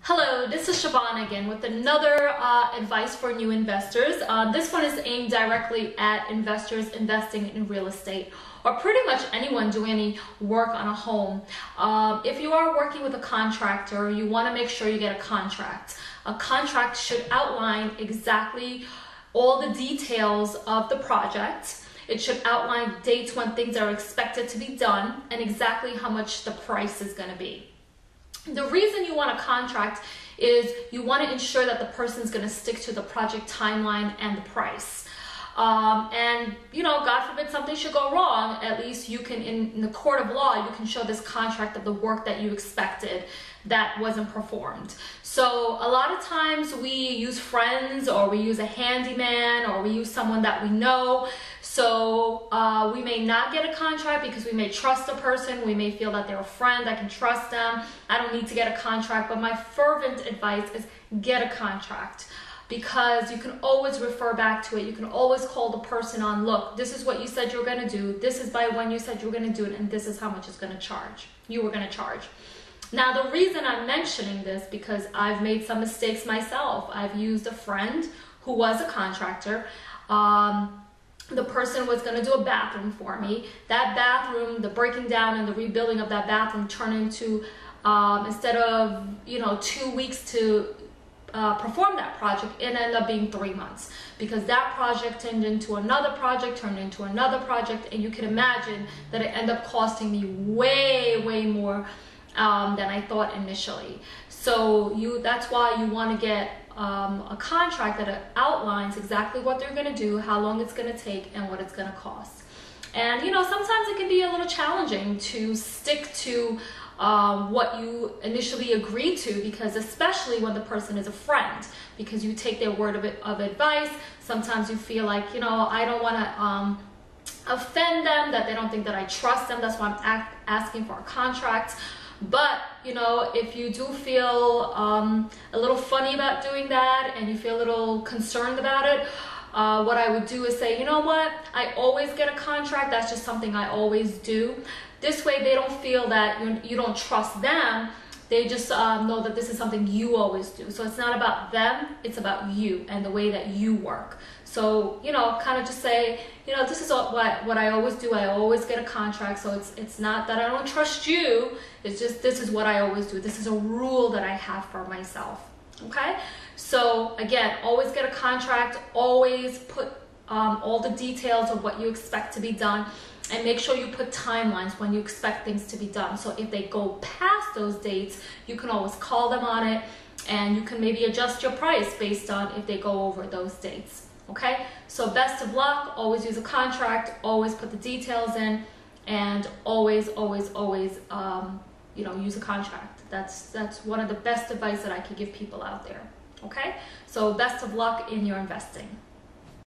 Hello, this is Siobhan again with another advice for new investors. This one is aimed directly at investors investing in real estate or pretty much anyone doing any work on a home. If you are working with a contractor, you want to make sure you get a contract. A contract should outline exactly all the details of the project. It should outline dates when things are expected to be done and exactly how much the price is going to be. The reason you want a contract is you want to ensure that the person's going to stick to the project timeline and the price. And you know, God forbid something should go wrong, at least you can, in the court of law, you can show this contract of the work that you expected that wasn't performed. So a lot of times we use friends, or we use a handyman, or we use someone that we know. So we may not get a contract because we may trust a person. We may feel that they're a friend, I can trust them, I don't need to get a contract. But my fervent advice is get a contract, because you can always refer back to it. You can always call the person on, look, this is what you said you were going to do, this is by when you said you were going to do it, and this is how much it's going to charge. You were going to charge. Now, the reason I'm mentioning this, because I've made some mistakes myself. I've used a friend who was a contractor. The person was going to do a bathroom for me. That bathroom, the breaking down and the rebuilding of that bathroom turned into, instead of 2 weeks to perform that project, it ended up being 3 months, because that project turned into another project, and you can imagine that it ended up costing me way more than I thought initially. So that's why you want to get a contract that outlines exactly what they're going to do, how long it's going to take, and what it's going to cost. And sometimes it can be a little challenging to stick to what you initially agreed to, because especially when the person is a friend, because you take their word of advice. Sometimes you feel like, I don't want to offend them, that they don't think that I trust them. That's why I'm asking for a contract. But if you do feel a little funny about doing that, and you feel a little concerned about it, what I would do is say, you know what, I always get a contract. That's just something I always do. This way they don't feel that you don't trust them. They just know that this is something you always do. So it's not about them, it's about you and the way that you work. So, kind of just say, this is what I always do. I always get a contract. So it's not that I don't trust you. It's just, this is what I always do. This is a rule that I have for myself. Okay? So again, always get a contract. Always put all the details of what you expect to be done. And make sure you put timelines when you expect things to be done. So if they go past those dates, you can always call them on it, and you can maybe adjust your price based on if they go over those dates. Okay? So best of luck. Always use a contract. Always put the details in, and always use a contract. That's one of the best advice that I could give people out there. Okay? So best of luck in your investing.